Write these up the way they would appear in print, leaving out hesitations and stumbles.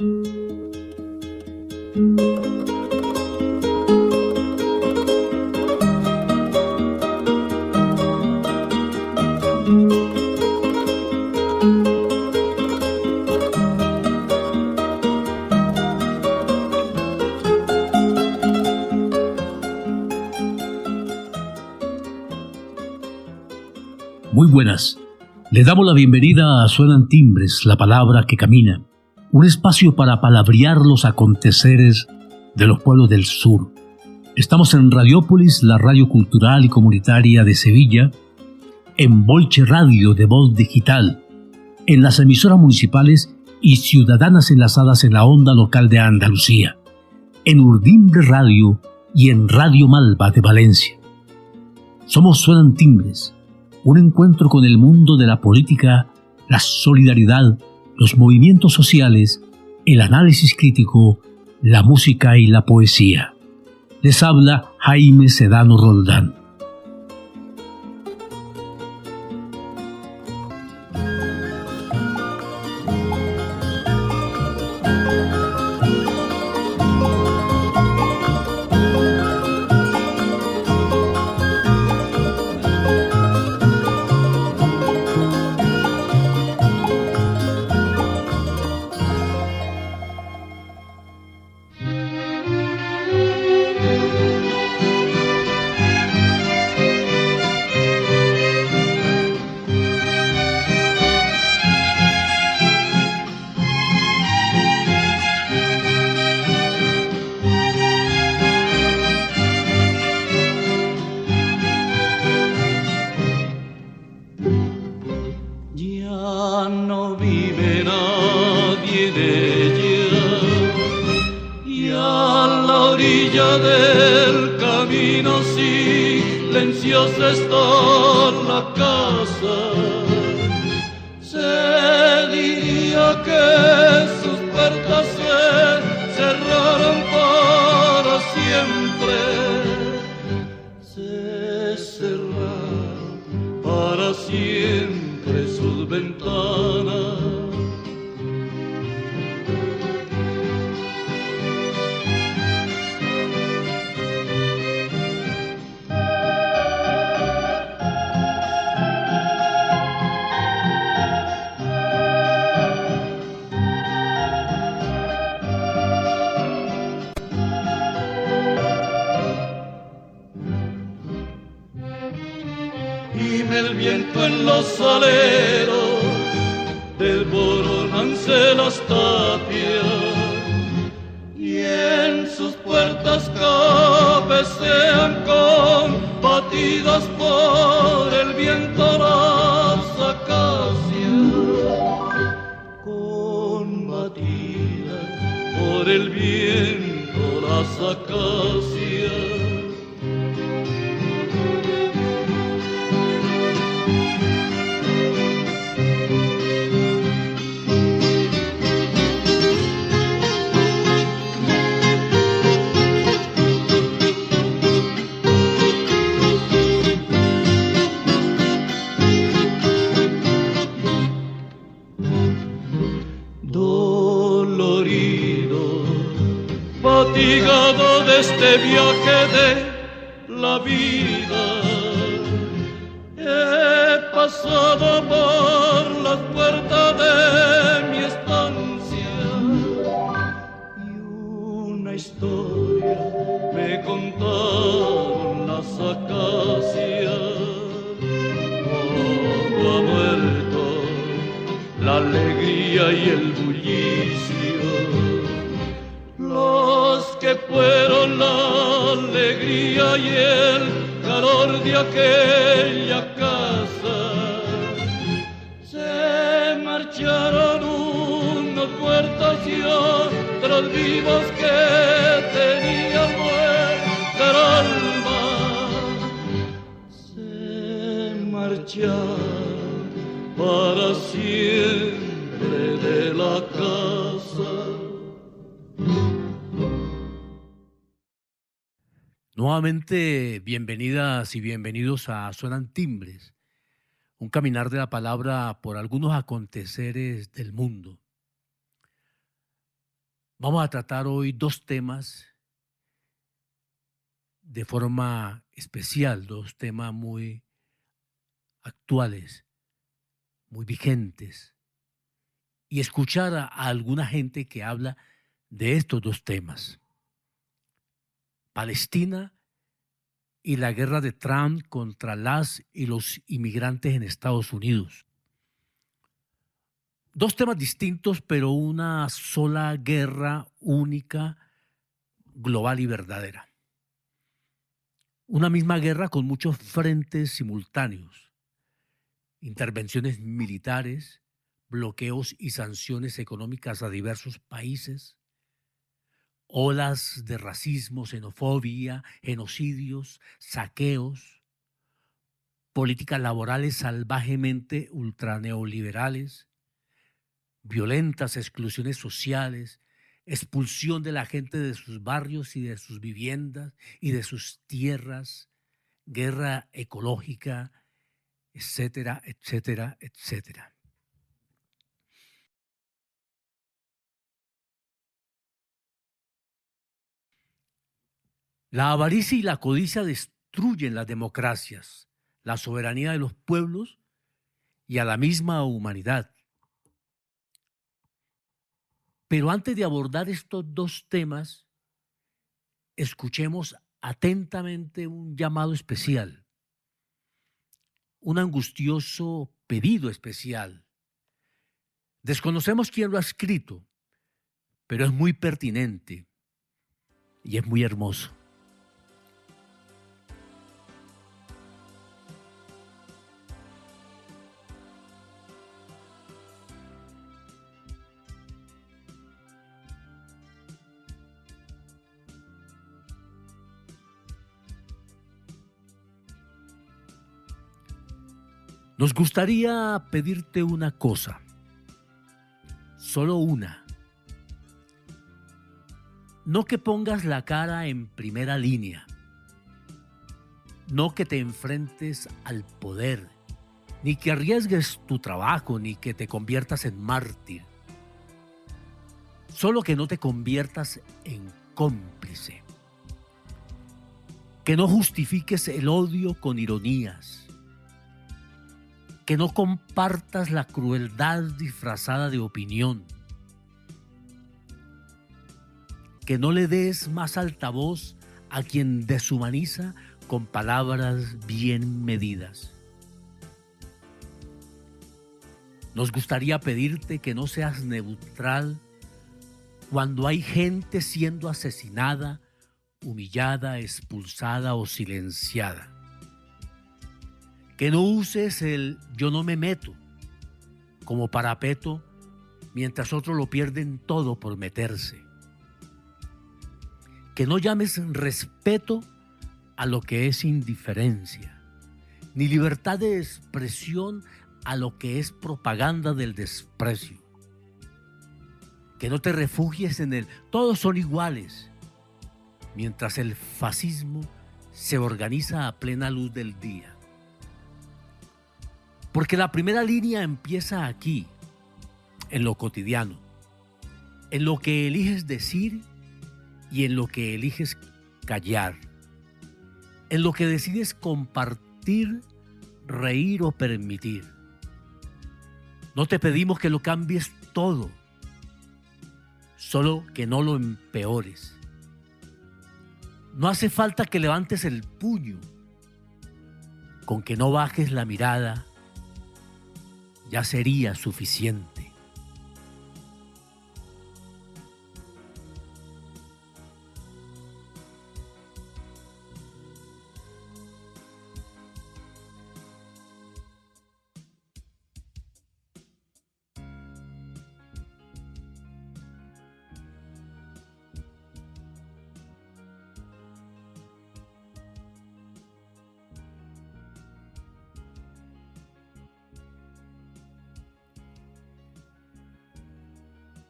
Muy buenas. Le damos la bienvenida a Suenan Timbres, la palabra que camina, un espacio para palabrear los aconteceres de los pueblos del sur. Estamos en Radiópolis, la radio cultural y comunitaria de Sevilla, en Bolche Radio de Voz Digital, en las emisoras municipales y ciudadanas enlazadas en la onda local de Andalucía, en Urdimbre Radio y en Radio Malva de Valencia. Somos Suenan Timbres, un encuentro con el mundo de la política, la solidaridad, los movimientos sociales, el análisis crítico, la música y la poesía. Les habla Jaime Sedano Roldán. Del camino silenciosa está la casa. Se diría que sus puertas se cerraron para siempre. Se cerraron para siempre sus ventanas. El viento en los aleros desboronanse las tapias y en sus puertas cabecean combatidas por el viento las acacias, combatidas por el viento las acacias. Fatigado de este viaje de la vida, he pasado por las puertas de mi estancia y una historia me contaron las acacias. Todo ha muerto, la alegría y el bullicio, los que fueron la alegría y el calor de aquella casa. Se marcharon unos muertos y otros vivos que tenían vuestra alma. Se marcharon para siempre de la casa. Nuevamente, bienvenidas y bienvenidos a Suenan Timbres, un caminar de la palabra por algunos aconteceres del mundo. Vamos a tratar hoy dos temas de forma especial, dos temas muy actuales, muy vigentes, y escuchar a alguna gente que habla de estos dos temas: Palestina y la guerra de Trump contra las y los inmigrantes en Estados Unidos. Dos temas distintos, pero una sola guerra única, global y verdadera. Una misma guerra con muchos frentes simultáneos, intervenciones militares, bloqueos y sanciones económicas a diversos países, olas de racismo, xenofobia, genocidios, saqueos, políticas laborales salvajemente ultraneoliberales, violentas exclusiones sociales, expulsión de la gente de sus barrios y de sus viviendas y de sus tierras, guerra ecológica, etcétera, etcétera, etcétera. La avaricia y la codicia destruyen las democracias, la soberanía de los pueblos y a la misma humanidad. Pero antes de abordar estos dos temas, escuchemos atentamente un llamado especial, un angustioso pedido especial. Desconocemos quién lo ha escrito, pero es muy pertinente y es muy hermoso. Nos gustaría pedirte una cosa, solo una. No que pongas la cara en primera línea, no que te enfrentes al poder, ni que arriesgues tu trabajo, ni que te conviertas en mártir. Solo que no te conviertas en cómplice. Que no justifiques el odio con ironías. Que no compartas la crueldad disfrazada de opinión. Que no le des más altavoz a quien deshumaniza con palabras bien medidas. Nos gustaría pedirte que no seas neutral cuando hay gente siendo asesinada, humillada, expulsada o silenciada. Que no uses el yo no me meto como parapeto mientras otros lo pierden todo por meterse. Que no llames respeto a lo que es indiferencia, ni libertad de expresión a lo que es propaganda del desprecio. Que no te refugies en el todos son iguales, mientras el fascismo se organiza a plena luz del día. Porque la primera línea empieza aquí, en lo cotidiano, en lo que eliges decir y en lo que eliges callar, en lo que decides compartir, reír o permitir. No te pedimos que lo cambies todo, solo que no lo empeores. No hace falta que levantes el puño, con que no bajes la mirada ya sería suficiente.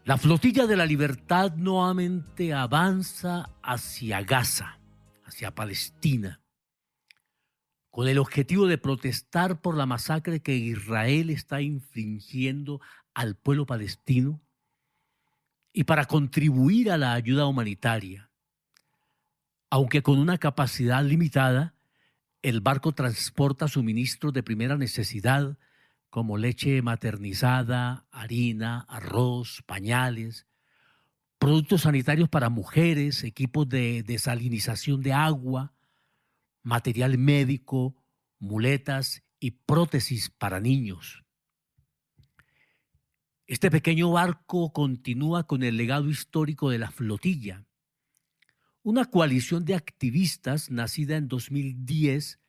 La flotilla de la libertad nuevamente avanza hacia Gaza, hacia Palestina, con el objetivo de protestar por la masacre que Israel está infligiendo al pueblo palestino y para contribuir a la ayuda humanitaria. Aunque con una capacidad limitada, el barco transporta suministros de primera necesidad como leche maternizada, harina, arroz, pañales, productos sanitarios para mujeres, equipos de desalinización de agua, material médico, muletas y prótesis para niños. Este pequeño barco continúa con el legado histórico de la flotilla, una coalición de activistas nacida en 2010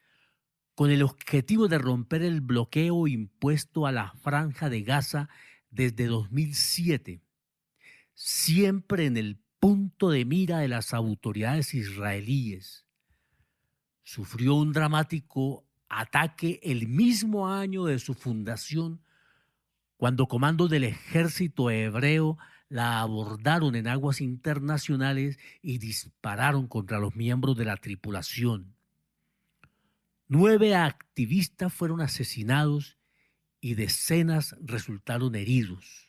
con el objetivo de romper el bloqueo impuesto a la Franja de Gaza desde 2007, siempre en el punto de mira de las autoridades israelíes. Sufrió un dramático ataque el mismo año de su fundación, cuando comandos del ejército hebreo la abordaron en aguas internacionales y dispararon contra los miembros de la tripulación. 9 activistas fueron asesinados y decenas resultaron heridos.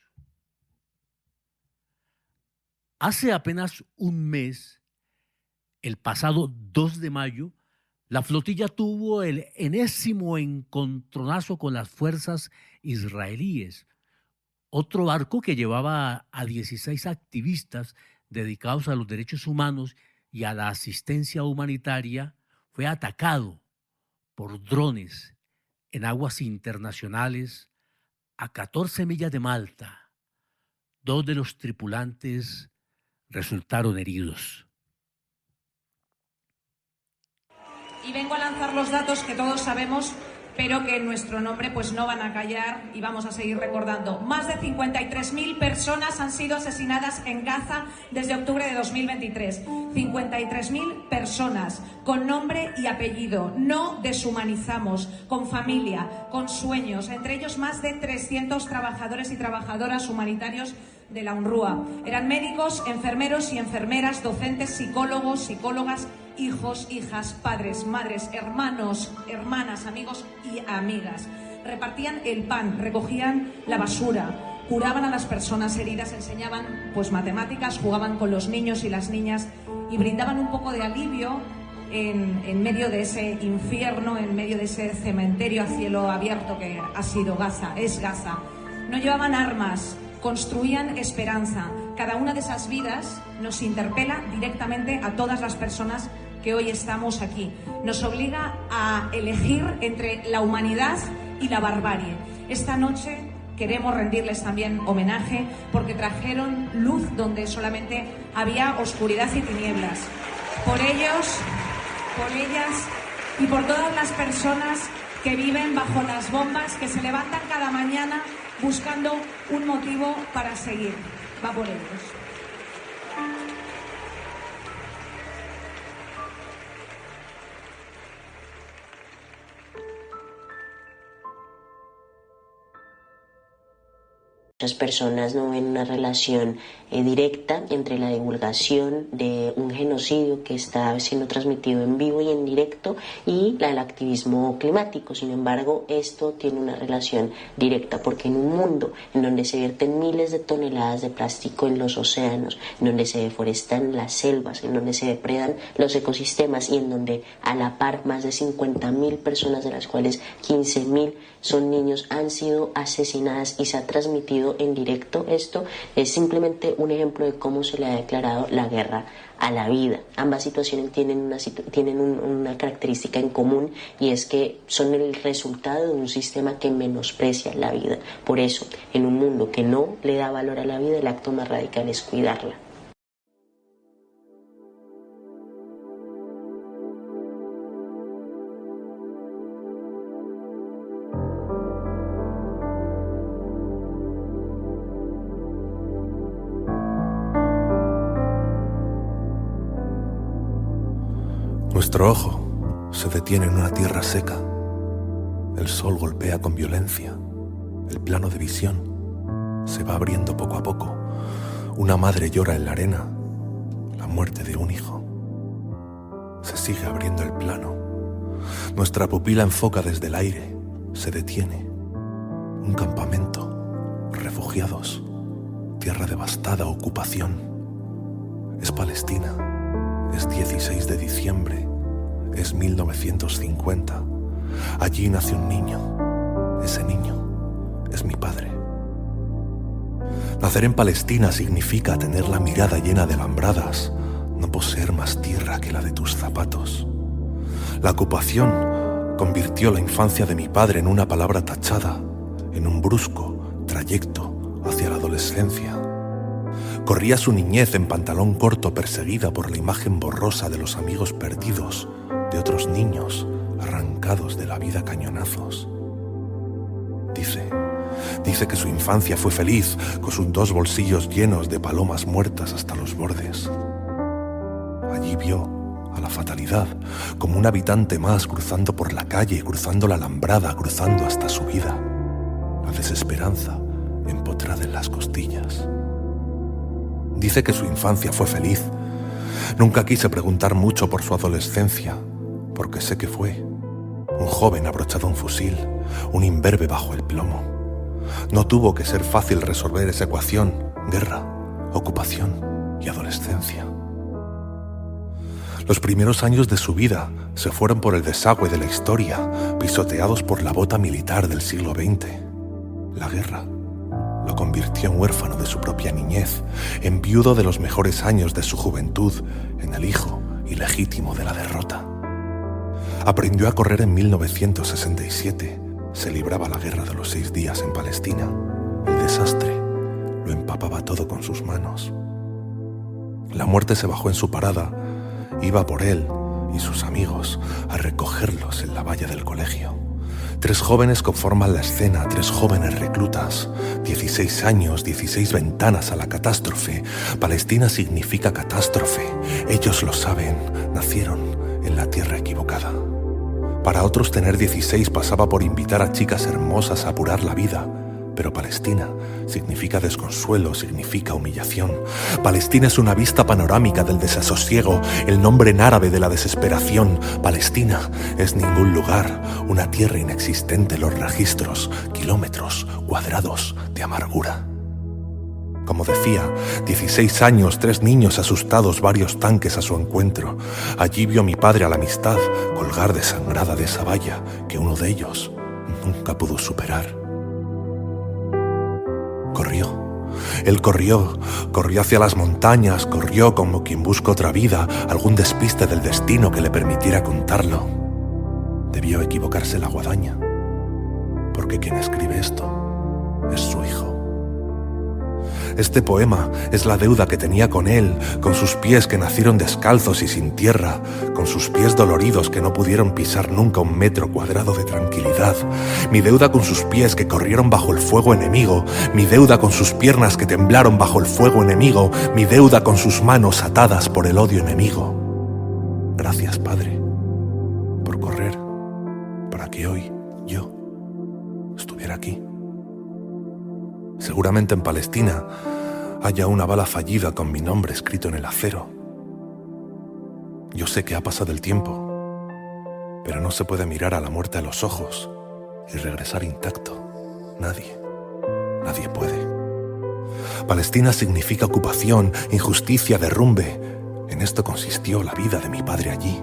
Hace apenas un mes, el pasado 2 de mayo, la flotilla tuvo el enésimo encontronazo con las fuerzas israelíes. Otro barco que llevaba a 16 activistas dedicados a los derechos humanos y a la asistencia humanitaria fue atacado por drones en aguas internacionales a 14 millas de Malta. 2 de los tripulantes resultaron heridos. Y vengo a lanzar los datos que todos sabemos, pero que en nuestro nombre pues no van a callar y vamos a seguir recordando. Más de 53.000 personas han sido asesinadas en Gaza desde octubre de 2023. 53.000 personas con nombre y apellido. No deshumanizamos, con familia, con sueños, entre ellos más de 300 trabajadores y trabajadoras humanitarios de la UNRWA. Eran médicos, enfermeros y enfermeras, docentes, psicólogos, psicólogas, hijos, hijas, padres, madres, hermanos, hermanas, amigos y amigas. Repartían el pan, recogían la basura, curaban a las personas heridas, enseñaban pues matemáticas, jugaban con los niños y las niñas y brindaban un poco de alivio en medio de ese infierno, en medio de ese cementerio a cielo abierto que ha sido Gaza, es Gaza. No llevaban armas, construían esperanza. Cada una de esas vidas nos interpela directamente a todas las personas que hoy estamos aquí. Nos obliga a elegir entre la humanidad y la barbarie. Esta noche queremos rendirles también homenaje porque trajeron luz donde solamente había oscuridad y tinieblas. Por ellos, por ellas y por todas las personas que viven bajo las bombas, que se levantan cada mañana buscando un motivo para seguir. Va por ellos. Muchas personas no ven una relación directa entre la divulgación de un genocidio que está siendo transmitido en vivo y en directo y el activismo climático. Sin embargo, esto tiene una relación directa porque en un mundo en donde se vierten miles de toneladas de plástico en los océanos, en donde se deforestan las selvas, en donde se depredan los ecosistemas y en donde a la par más de 50.000 personas, de las cuales 15.000 son niños, han sido asesinadas y se ha transmitido en directo. Esto es simplemente un ejemplo de cómo se le ha declarado la guerra a la vida. Ambas situaciones tienen una característica en común y es que son el resultado de un sistema que menosprecia la vida. Por eso, en un mundo que no le da valor a la vida, el acto más radical es cuidarla. Nuestro ojo se detiene en una tierra seca. El sol golpea con violencia. El plano de visión se va abriendo poco a poco. Una madre llora en la arena la muerte de un hijo. Se sigue abriendo el plano. Nuestra pupila enfoca desde el aire. Se detiene. Un campamento. Refugiados. tierra devastada, ocupación. Es Palestina, es 16 de diciembre, es 1950. Allí nace un niño, ese niño es mi padre. Nacer en Palestina significa tener la mirada llena de alambradas, no poseer más tierra que la de tus zapatos. La ocupación convirtió la infancia de mi padre en una palabra tachada, en un brusco trayecto hacia la adolescencia. Corría su niñez en pantalón corto, perseguida por la imagen borrosa de los amigos perdidos, de otros niños arrancados de la vida a cañonazos. Dice que su infancia fue feliz, con sus 2 bolsillos llenos de palomas muertas hasta los bordes. Allí vio a la fatalidad como un habitante más, cruzando por la calle, cruzando la alambrada, cruzando hasta su vida. La desesperanza empotrada en las costillas. Dice que su infancia fue feliz. Nunca quise preguntar mucho por su adolescencia, porque sé que fue un joven abrochado a un fusil, un imberbe bajo el plomo. No tuvo que ser fácil resolver esa ecuación: guerra, ocupación y adolescencia. Los primeros años de su vida se fueron por el desagüe de la historia, pisoteados por la bota militar del siglo XX. La guerra lo convirtió en huérfano de su propia niñez, en viudo de los mejores años de su juventud, en el hijo ilegítimo de la derrota. Aprendió a correr en 1967. Se libraba la guerra de los 6 días en Palestina. El desastre lo empapaba todo con sus manos. La muerte se bajó en su parada. Iba por él y sus amigos a recogerlos en la valla del colegio. 3 jóvenes conforman la escena, 3 jóvenes reclutas. 16 años, 16 ventanas a la catástrofe. Palestina significa catástrofe. Ellos lo saben, nacieron en la tierra equivocada. Para otros, tener 16 pasaba por invitar a chicas hermosas a apurar la vida. Pero Palestina significa desconsuelo, significa humillación. Palestina es una vista panorámica del desasosiego, el nombre en árabe de la desesperación. Palestina es ningún lugar, una tierra inexistente en los registros, kilómetros cuadrados de amargura. Como decía, 16 años, 3 niños asustados, varios tanques a su encuentro. Allí vio mi padre a la amistad colgar desangrada de esa valla que uno de ellos nunca pudo superar. Él corrió hacia las montañas, corrió como quien busca otra vida, algún despiste del destino que le permitiera contarlo. Debió equivocarse la guadaña, porque quien escribe esto es su hijo. Este poema es la deuda que tenía con él, con sus pies que nacieron descalzos y sin tierra, con sus pies doloridos que no pudieron pisar nunca 1 metro cuadrado de tranquilidad. Mi deuda con sus pies que corrieron bajo el fuego enemigo, mi deuda con sus piernas que temblaron bajo el fuego enemigo, mi deuda con sus manos atadas por el odio enemigo. Gracias, Padre, por correr para que hoy yo estuviera aquí. Seguramente en Palestina haya una bala fallida con mi nombre escrito en el acero. Yo sé que ha pasado el tiempo, pero no se puede mirar a la muerte a los ojos y regresar intacto. Nadie puede. Palestina significa ocupación, injusticia, derrumbe. En esto consistió la vida de mi padre allí.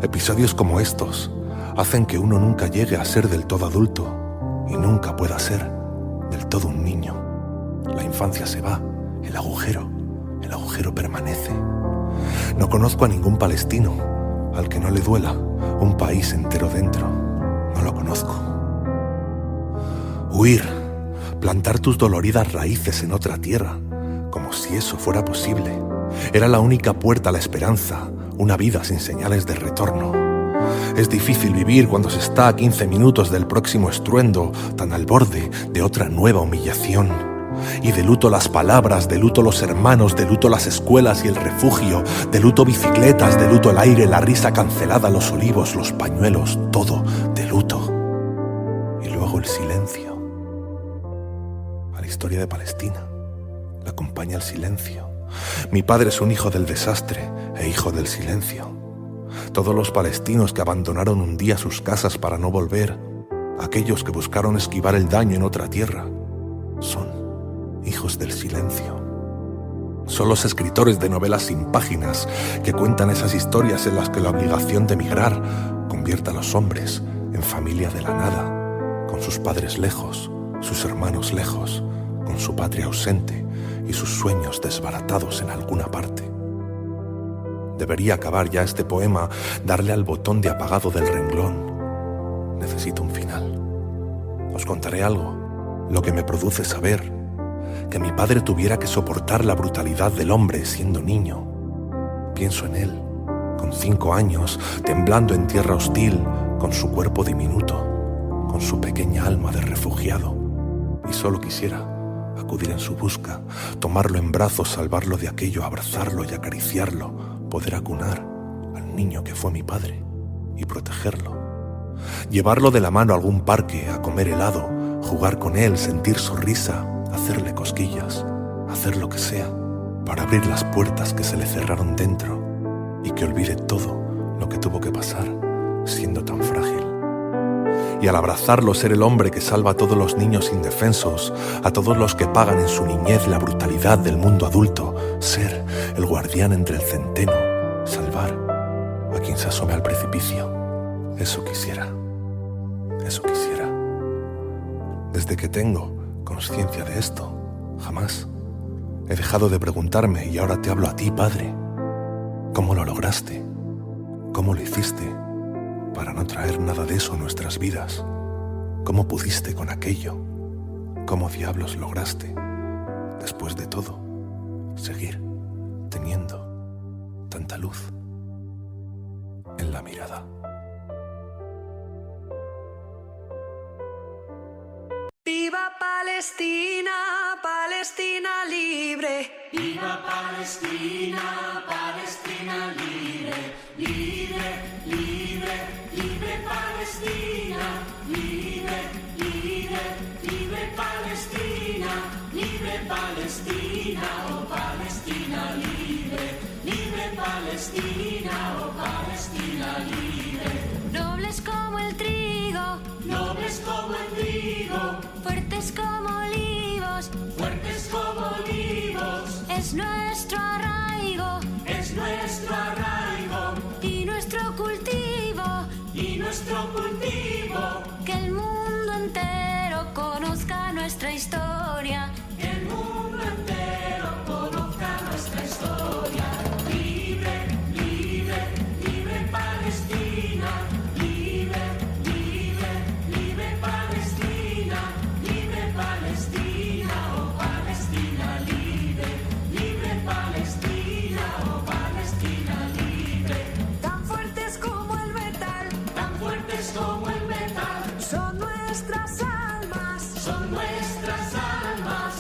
Episodios como estos hacen que uno nunca llegue a ser del todo adulto y nunca pueda ser del todo un niño. La infancia se va, el agujero permanece. No conozco a ningún palestino al que no le duela un país entero dentro. No lo conozco. Huir, plantar tus doloridas raíces en otra tierra, como si eso fuera posible. Era la única puerta a la esperanza, una vida sin señales de retorno. Es difícil vivir cuando se está a 15 minutos del próximo estruendo, tan al borde de otra nueva humillación. Y de luto las palabras, de luto los hermanos, de luto las escuelas y el refugio, de luto bicicletas, de luto el aire, la risa cancelada, los olivos, los pañuelos, todo de luto. Y luego el silencio. A la historia de Palestina la acompaña el silencio. Mi padre es un hijo del desastre e hijo del silencio. Todos los palestinos que abandonaron un día sus casas para no volver, aquellos que buscaron esquivar el daño en otra tierra, son hijos del silencio. Son los escritores de novelas sin páginas que cuentan esas historias en las que la obligación de emigrar convierte a los hombres en familia de la nada, con sus padres lejos, sus hermanos lejos, con su patria ausente y sus sueños desbaratados en alguna parte. Debería acabar ya este poema, darle al botón de apagado del renglón. Necesito un final. Os contaré algo, lo que me produce saber que mi padre tuviera que soportar la brutalidad del hombre siendo niño. Pienso en él, con 5 años, temblando en tierra hostil, con su cuerpo diminuto, con su pequeña alma de refugiado, y solo quisiera acudir en su busca, tomarlo en brazos, salvarlo de aquello, abrazarlo y acariciarlo, poder acunar al niño que fue mi padre y protegerlo, llevarlo de la mano a algún parque a comer helado, jugar con él, sentir su risa, hacerle cosquillas, hacer lo que sea para abrir las puertas que se le cerraron dentro y que olvide todo lo que tuvo que pasar siendo tan frágil. Y al abrazarlo ser el hombre que salva a todos los niños indefensos, a todos los que pagan en su niñez la brutalidad del mundo adulto, ser el guardián entre el centeno, salvar a quien se asome al precipicio. Eso quisiera, eso quisiera. Desde que tengo conciencia de esto, jamás he dejado de preguntarme, y ahora te hablo a ti, Padre. ¿Cómo lo lograste? ¿Cómo lo hiciste para no traer nada de eso a nuestras vidas? ¿Cómo pudiste con aquello? ¿Cómo diablos lograste, después de todo, seguir teniendo tanta luz en la mirada? ¡Viva Palestina, Palestina libre! Viva Palestina, Palestina libre, libre, libre, libre Palestina, libre, libre, libre Palestina, libre Palestina, oh Palestina libre, libre Palestina, oh Palestina libre. Nobles como el trigo, nobles como el trigo, fuertes como olivos, fuertes como olivos, es nuestro arraigo, es nuestro arraigo y nuestro cultivo, y nuestro cultivo, que el mundo entero conozca nuestra historia, que el mundo entero conozca nuestra historia. Libre, libre, libre Palestina, libre, libre, libre Palestina, libre Palestina, oh Palestina libre, libre Palestina, oh Palestina libre. tan fuertes como el metal, Tan fuertes como el metal, son nuestras almas, son nuestras almas,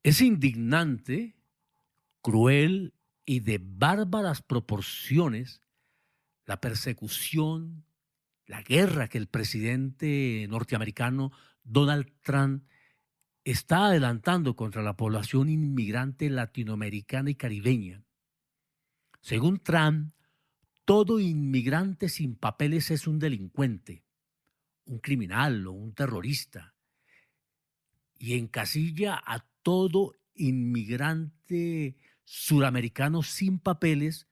Es indignante, cruel y de bárbaras proporciones la persecución, la guerra que el presidente norteamericano Donald Trump está adelantando contra la población inmigrante latinoamericana y caribeña. Según Trump, todo inmigrante sin papeles es un delincuente, un criminal o un terrorista, y encasilla a todo inmigrante suramericano sin papeles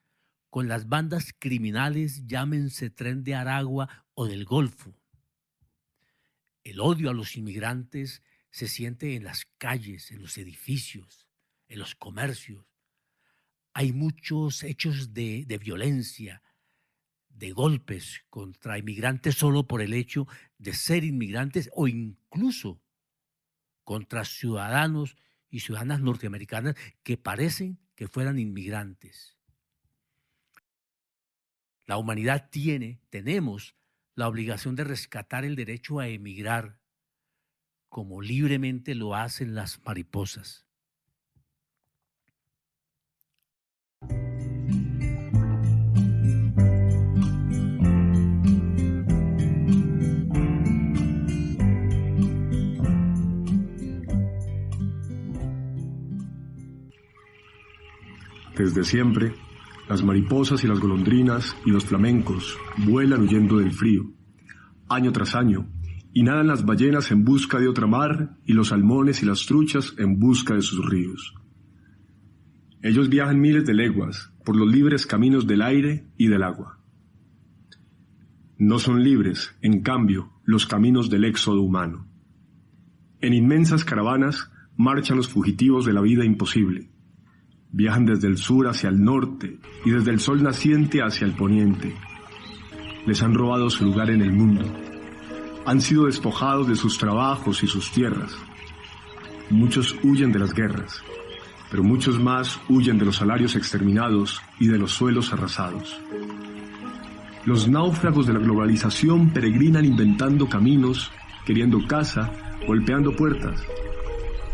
con las bandas criminales, llámense Tren de Aragua o del Golfo. El odio a los inmigrantes se siente en las calles, en los edificios, en los comercios. Hay muchos hechos de violencia, de golpes contra inmigrantes solo por el hecho de ser inmigrantes o incluso contra ciudadanos y ciudadanas norteamericanas que parecen que fueran inmigrantes. La humanidad tenemos la obligación de rescatar el derecho a emigrar, como libremente lo hacen las mariposas. Desde siempre, las mariposas y las golondrinas y los flamencos vuelan huyendo del frío, año tras año, y nadan las ballenas en busca de otra mar y los salmones y las truchas en busca de sus ríos. Ellos viajan miles de leguas por los libres caminos del aire y del agua. No son libres, en cambio, los caminos del éxodo humano. En inmensas caravanas marchan los fugitivos de la vida imposible. Viajan desde el sur hacia el norte y desde el sol naciente hacia el poniente. Les han robado su lugar en el mundo. Han sido despojados de sus trabajos y sus tierras. Muchos huyen de las guerras, pero muchos más huyen de los salarios exterminados y de los suelos arrasados. Los náufragos de la globalización peregrinan inventando caminos, queriendo casa, golpeando puertas.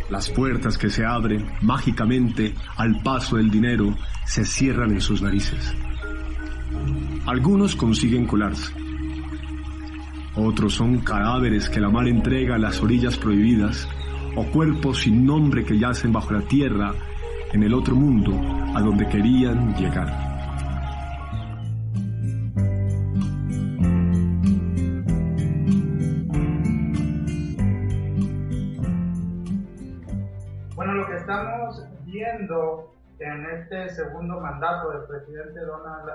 Las puertas que se abren mágicamente al paso del dinero se cierran en sus narices. Algunos consiguen colarse. Otros son cadáveres que la mar entrega a las orillas prohibidas o cuerpos sin nombre que yacen bajo la tierra en el otro mundo a donde querían llegar. En este segundo mandato del presidente Donald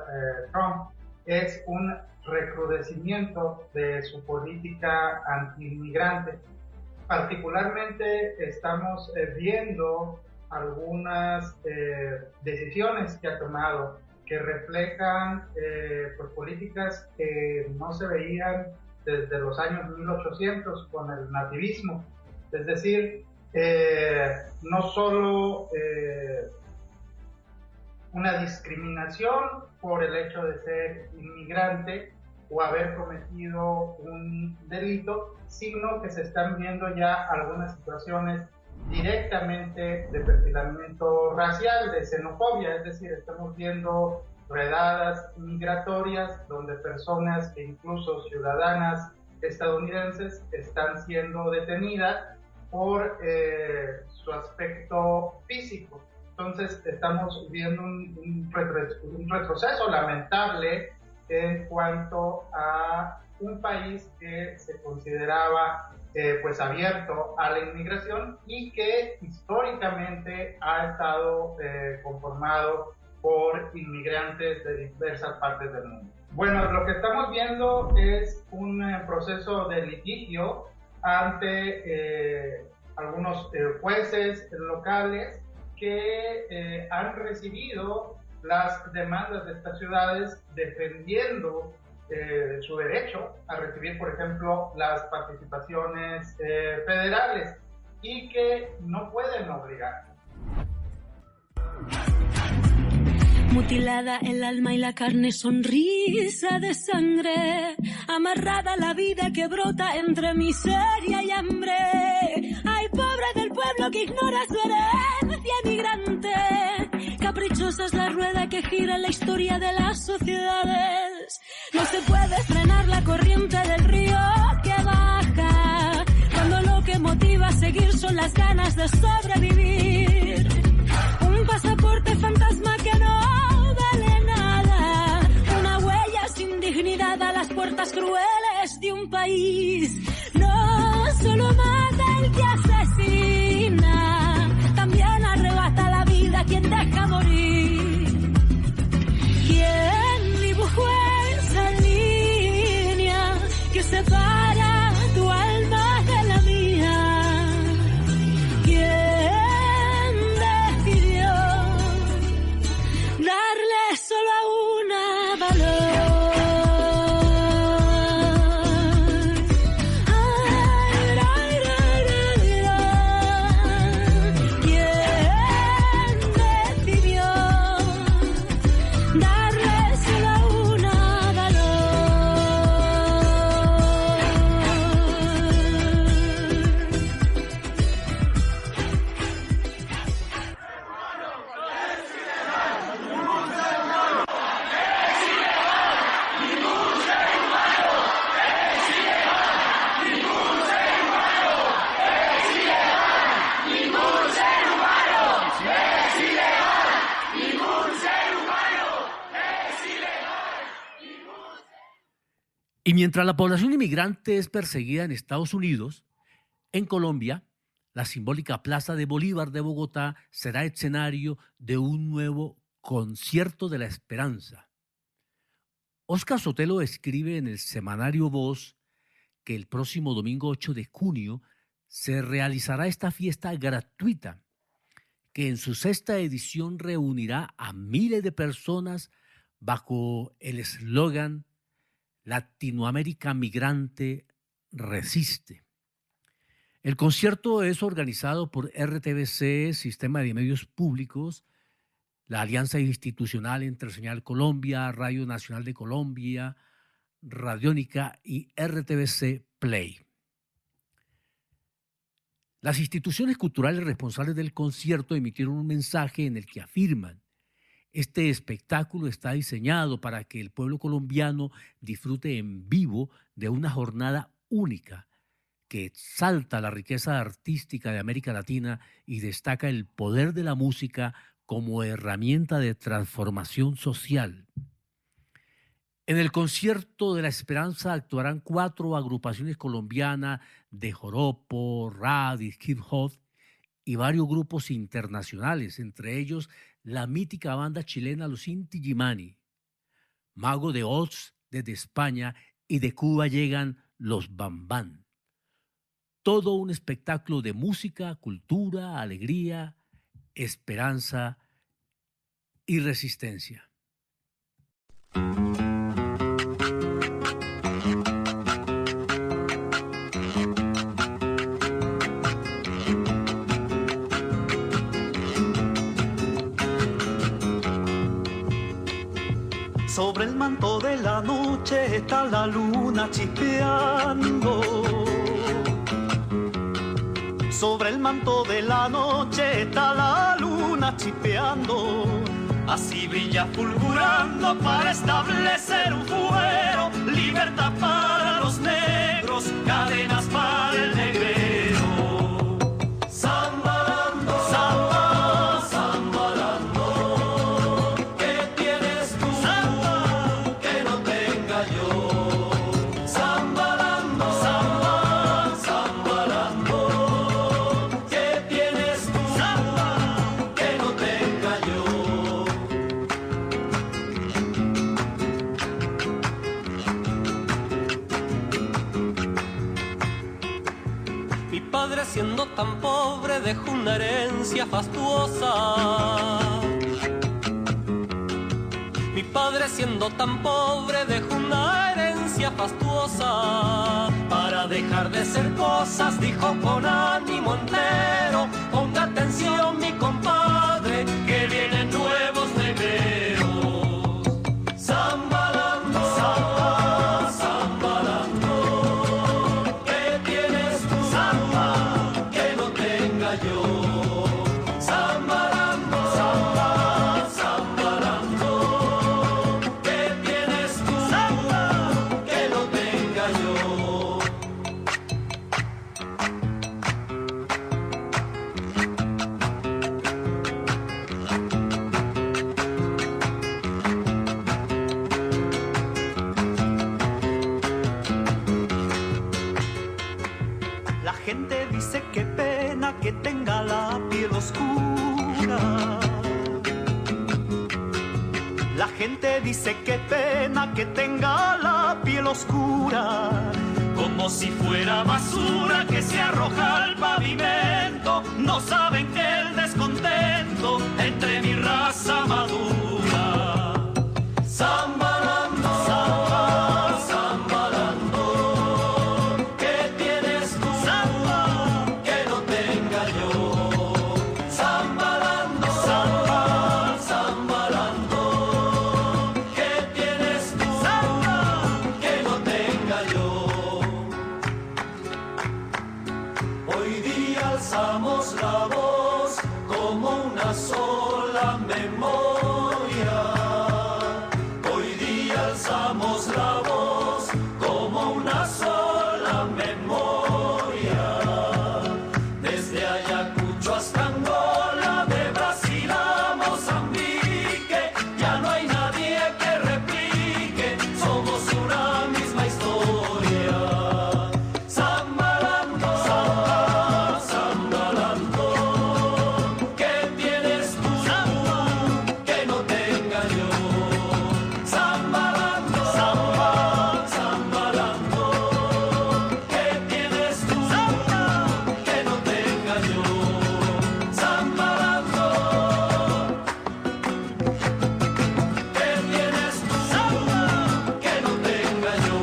Trump es un recrudecimiento de su política anti-inmigrante. Particularmente estamos viendo algunas decisiones que ha tomado que reflejan pues, políticas que no se veían desde los años 1800 con el nativismo. Es decir, no solo una discriminación por el hecho de ser inmigrante o haber cometido un delito, sino que se están viendo ya algunas situaciones directamente de perfilamiento racial, de xenofobia, es decir, estamos viendo redadas migratorias donde personas que incluso ciudadanas estadounidenses están siendo detenidas por su aspecto físico. Entonces estamos viendo un retroceso lamentable en cuanto a un país que se consideraba pues abierto a la inmigración y que históricamente ha estado conformado por inmigrantes de diversas partes del mundo. Bueno, lo que estamos viendo es un proceso de litigio ante algunos jueces locales que han recibido las demandas de estas ciudades defendiendo su derecho a recibir, por ejemplo, las participaciones federales y que no pueden obligar. Mutilada el alma y la carne, sonrisa de sangre, amarrada la vida que brota entre miseria y hambre. Ay, pobre del pueblo pueblo que ignora su herencia migrante. Caprichosa es la rueda que gira en la historia de las sociedades. No se puede frenar la corriente del río que baja, cuando lo que motiva a seguir son las ganas de sobrevivir. Un pasaporte fantasma que no vale nada, una huella sin dignidad a las puertas crueles de un país. No solo mata el que asesina, también arrebata la vida quien deja morir. ¿Quién dibujó esa línea que separa tu alma de la mía? ¿Quién decidió darle solo a una valor? Y mientras la población inmigrante es perseguida en Estados Unidos, en Colombia, la simbólica Plaza de Bolívar de Bogotá será escenario de un nuevo concierto de la esperanza. Óscar Sotelo escribe en el semanario Voz que el próximo domingo 8 de junio se realizará esta fiesta gratuita, que en su 6ª edición reunirá a miles de personas bajo el eslogan Latinoamérica Migrante Resiste. El concierto es organizado por RTBC, Sistema de Medios Públicos, la alianza institucional entre Señal Colombia, Radio Nacional de Colombia, Radiónica y RTBC Play. Las instituciones culturales responsables del concierto emitieron un mensaje en el que afirman: este espectáculo está diseñado para que el pueblo colombiano disfrute en vivo de una jornada única que exalta la riqueza artística de América Latina y destaca el poder de la música como herramienta de transformación social. En el concierto de la esperanza actuarán 4 agrupaciones colombianas de joropo, rap y hip hop y varios grupos internacionales, entre ellos la mítica banda chilena Los Inti Illimani, Mago de Oz desde España, y de Cuba llegan Los Bambán. Todo un espectáculo de música, cultura, alegría, esperanza y resistencia. Sobre el manto de la noche está la luna chispeando. Sobre el manto de la noche está la luna chispeando. Así brilla fulgurando para establecer un fuero. Libertad para los negros, cadenas para el negrero. Zambalando, samba, zambalando. ¿Qué tienes tú que no tenga yo? Zambalando, samba, zambalando. ¿Qué tienes tú que no tenga yo? Mi padre, siendo tan pobre, dejó una herencia fastuosa. Mi padre, siendo tan pobre, dejó una herencia fastuosa. Para dejar de ser cosas, dijo con ánimo entero: ponga atención, mi compadre, que vienen nuevos negreros. Zambalando, samba, zambalando. ¿Qué tienes tú, samba, que no tenga yo? yo. La gente dice qué pena que tenga la piel oscura. La gente dice qué pena que tenga la piel oscura. Como si fuera basura que se arroja al pavimento. No saben que el descontento entre mi raza madura. Zambalando, samba, zambalando. ¿Qué tienes tú que no tenga yo? Zambalando, samba, zambalando. ¿Qué tienes tú que no tenga yo? Hoy día alzamos la voz como una sola memoria. Hoy día alzamos la voz como una sola memoria. Desde Ayacucho hasta Angola, de Brasil a Mozambique, ya no hay nadie que replique, somos una misma historia. Zambalando, samba, zambalando. ¿Qué tienes tú que no tenga yo? Zambalando, samba, zambalando. ¿Qué tienes tú que no tenga yo? Zambalando. ¿Qué tienes tú que no tenga yo?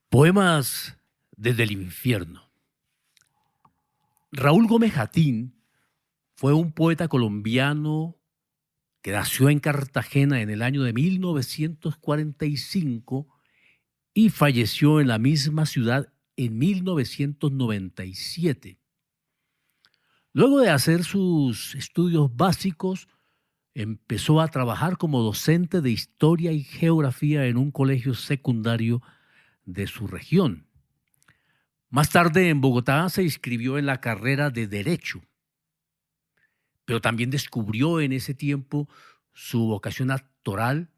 Poemas desde el infierno. Raúl Gómez Jatín fue un poeta colombiano que nació en Cartagena en el año de 1945 y falleció en la misma ciudad en 1997. Luego de hacer sus estudios básicos, empezó a trabajar como docente de historia y geografía en un colegio secundario de su región. Más tarde en Bogotá se inscribió en la carrera de Derecho, pero también descubrió en ese tiempo su vocación actoral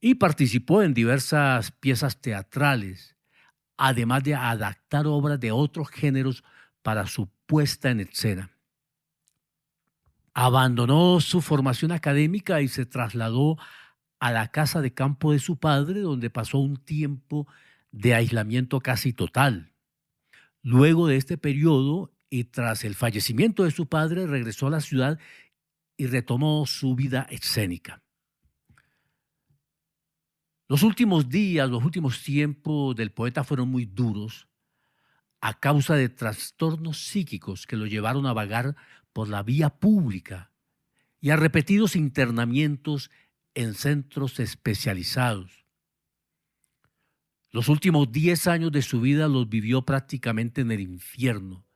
y participó en diversas piezas teatrales, además de adaptar obras de otros géneros para su puesta en escena. Abandonó su formación académica y se trasladó a la casa de campo de su padre, donde pasó un tiempo de aislamiento casi total. Luego de este periodo y tras el fallecimiento de su padre, regresó a la ciudad y retomó su vida escénica. Los últimos días, los últimos tiempos del poeta fueron muy duros a causa de trastornos psíquicos que lo llevaron a vagar por la vía pública y a repetidos internamientos en centros especializados. Los últimos 10 años de su vida los vivió prácticamente en el infierno,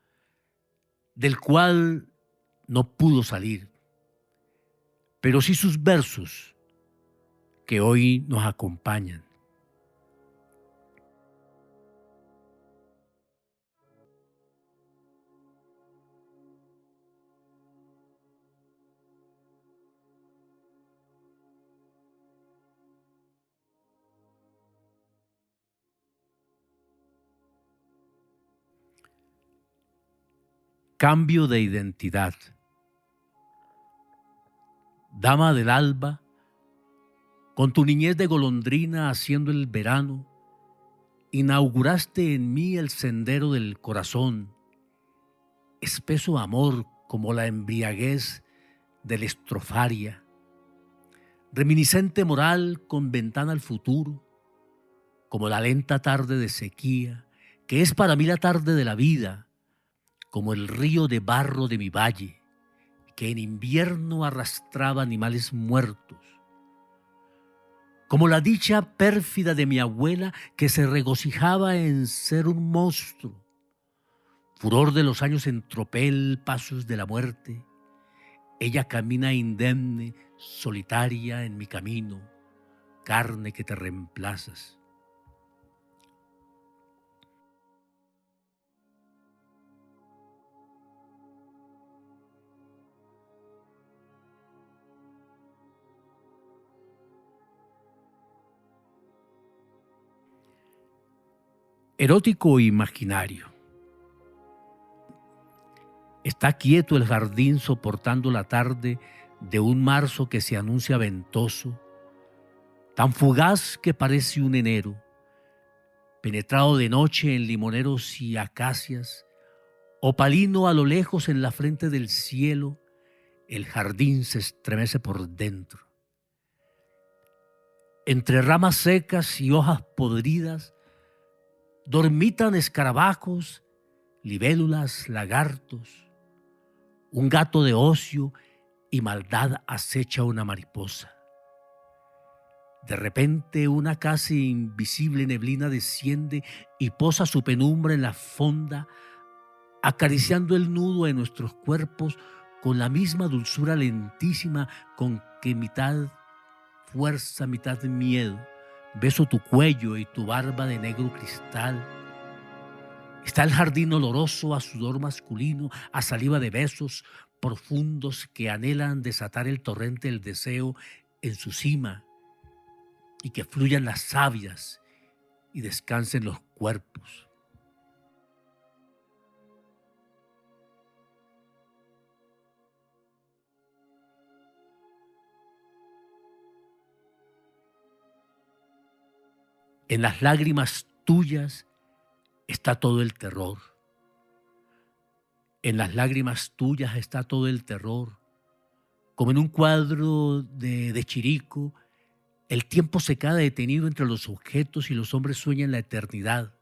del cual no pudo salir. pero sí sus versos que hoy nos acompañan. Cambio de identidad. Dama del alba, con tu niñez de golondrina haciendo el verano, inauguraste en mí el sendero del corazón, espeso amor como la embriaguez de la estrofaria, reminiscente moral con ventana al futuro, como la lenta tarde de sequía, que es para mí la tarde de la vida, como el río de barro de mi valle, que en invierno arrastraba animales muertos, como la dicha pérfida de mi abuela que se regocijaba en ser un monstruo, furor de los años en tropel, pasos de la muerte. Ella camina indemne, solitaria en mi camino, carne que te reemplazas. Erótico imaginario. Está quieto el jardín soportando la tarde de un marzo que se anuncia ventoso, tan fugaz que parece un enero, penetrado de noche en limoneros y acacias, opalino a lo lejos en la frente del cielo, el jardín se estremece por dentro. Entre ramas secas y hojas podridas, dormitan escarabajos, libélulas, lagartos. Un gato de ocio y maldad acecha una mariposa. De repente una casi invisible neblina desciende y posa su penumbra en la fonda, acariciando el nudo de nuestros cuerpos con la misma dulzura lentísima con que mitad fuerza, mitad miedo, beso tu cuello y tu barba de negro cristal. Está el jardín oloroso a sudor masculino, a saliva de besos profundos que anhelan desatar el torrente del deseo en su cima y que fluyan las sabias y descansen los cuerpos. En las lágrimas tuyas está todo el terror. En las lágrimas tuyas está todo el terror. Como en un cuadro de Chirico, el tiempo se queda detenido entre los objetos y los hombres sueñan la eternidad.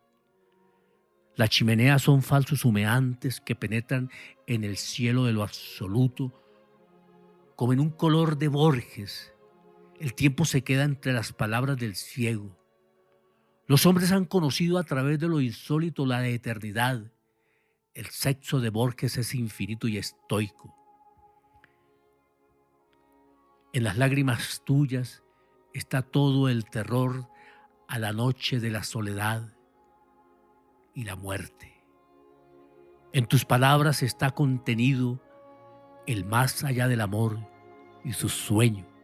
Las chimeneas son falsos humeantes que penetran en el cielo de lo absoluto. Como en un color de Borges, el tiempo se queda entre las palabras del ciego. Los hombres han conocido a través de lo insólito la eternidad. El sexo de Borges es infinito y estoico. En las lágrimas tuyas está todo el terror a la noche de la soledad y la muerte. En tus palabras está contenido el más allá del amor y su sueño.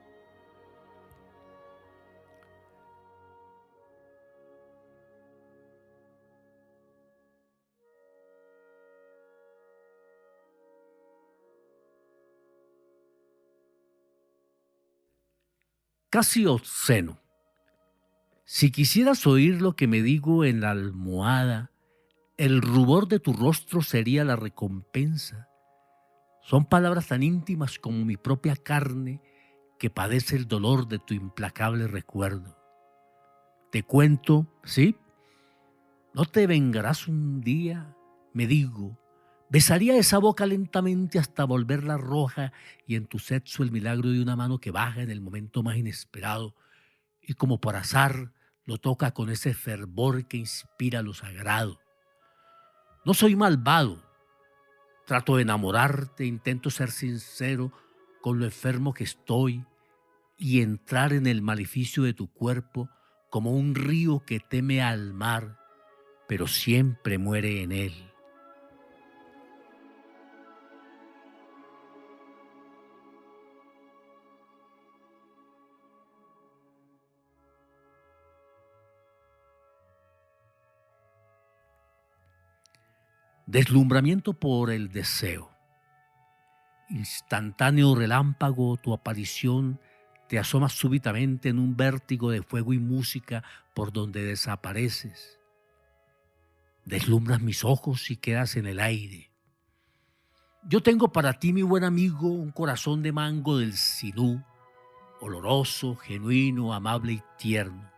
Casi obsceno. Si quisieras oír lo que me digo en la almohada, el rubor de tu rostro sería la recompensa. Son palabras tan íntimas como mi propia carne que padece el dolor de tu implacable recuerdo. Te cuento, ¿sí? ¿No te vengarás un día? Me digo. Besaría esa boca lentamente hasta volverla roja y en tu sexo el milagro de una mano que baja en el momento más inesperado y como por azar lo toca con ese fervor que inspira lo sagrado. No soy malvado, trato de enamorarte, intento ser sincero con lo enfermo que estoy y entrar en el maleficio de tu cuerpo como un río que teme al mar, pero siempre muere en él. Deslumbramiento por el deseo. Instantáneo relámpago, tu aparición te asoma súbitamente en un vértigo de fuego y música por donde desapareces. Deslumbras mis ojos y quedas en el aire. Yo tengo para ti, mi buen amigo, un corazón de mango del Sinú, oloroso, genuino, amable y tierno.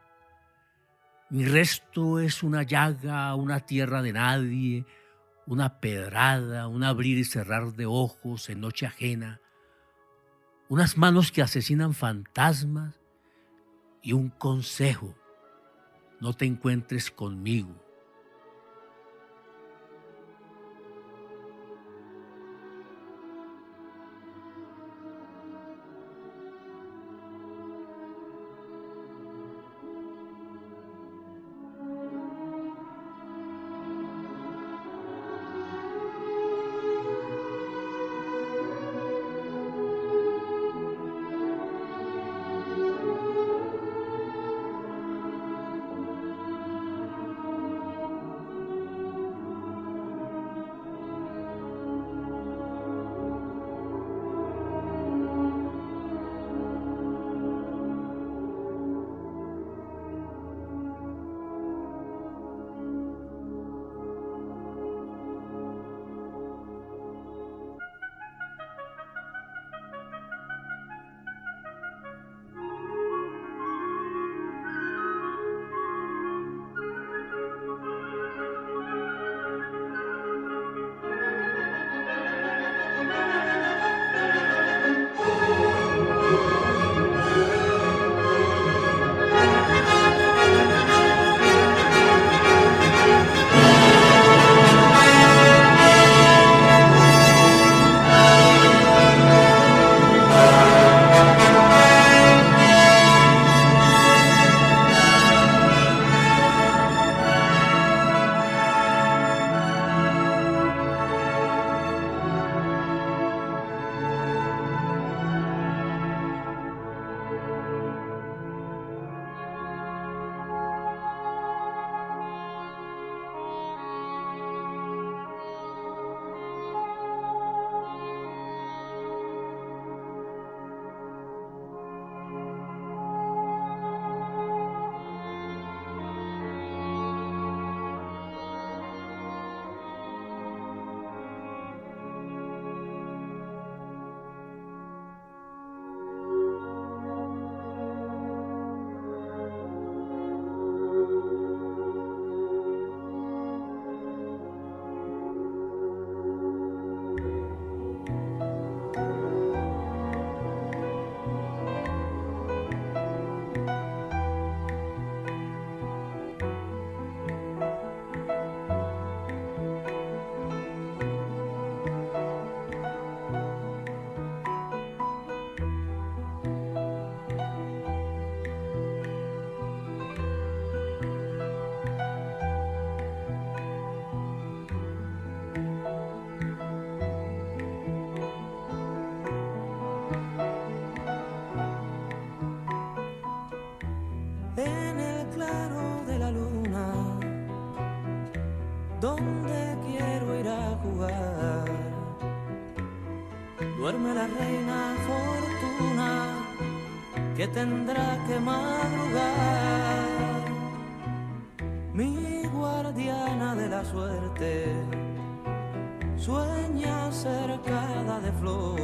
Mi resto es una llaga, una tierra de nadie, una pedrada, un abrir y cerrar de ojos en noche ajena, unas manos que asesinan fantasmas y un consejo: no te encuentres conmigo. donde quiero ir a jugar. Duerme la reina Fortuna, que tendrá que madrugar. Mi guardiana de la suerte sueña cercada de flor,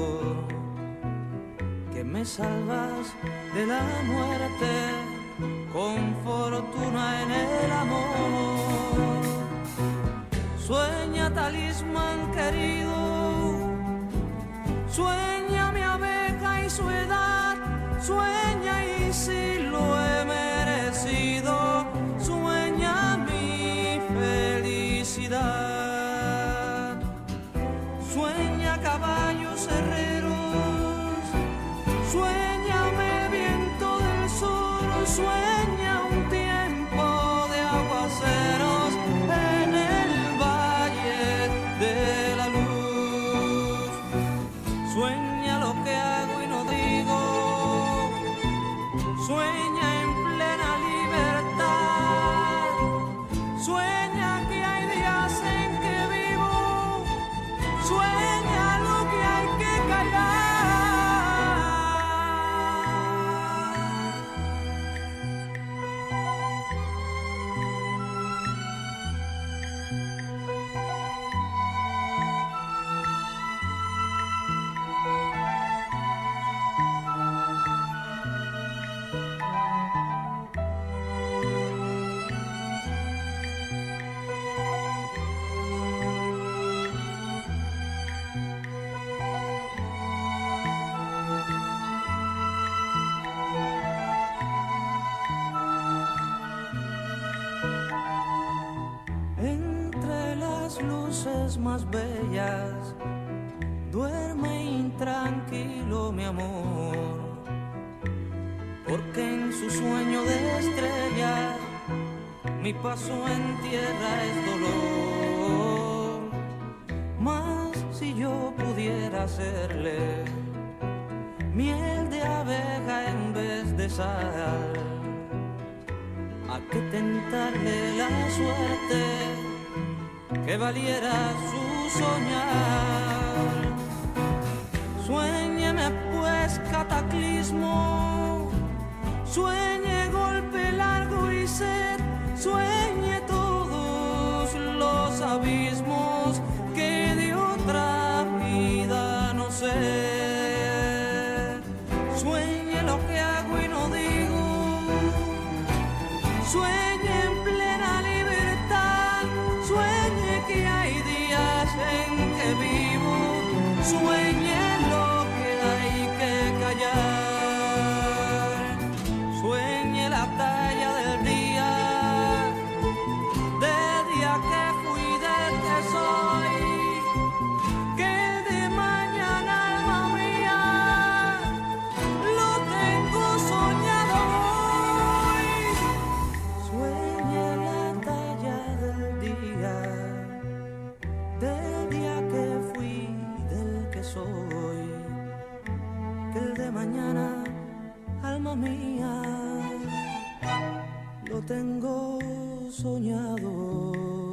que me salvas de la muerte con fortuna en el amor. Sueña talismán querido, sueña mi abeja y su edad, sueña y si lo he merecido, sueña mi felicidad. Sueña caballos herreros Suéñame viento del sur, sueña un tiempo de aguaceros en el valle de la luz. Sueña lo que hago y no digo, sueña en plena libertad, sueña que hay días en que vivo, sueña lo que hay que callar. Entre las luces más bellas duerme intranquilo mi amor, porque en su sueño de estrella mi paso en tierra es dolor. Mas si yo pudiera hacerle miel de abeja en vez de sal, ¿a qué tentarle la suerte que valiera su soñar? Suéñeme pues cataclismo, sueñe golpe largo y sed, sueñe todos los abismos que de otra vida no sé. Sueñe lo que hago y no digo, sueñe en plena libertad, sueñe que hay días en que vivo, sueñe lo que hay que callar, sueñe la talla del día que fui, del que soy, que el de mañana, alma mía, lo tengo soñado hoy. Sueñe la talla del día que fui, del que soy, que el de mañana, alma mía, lo tengo soñado.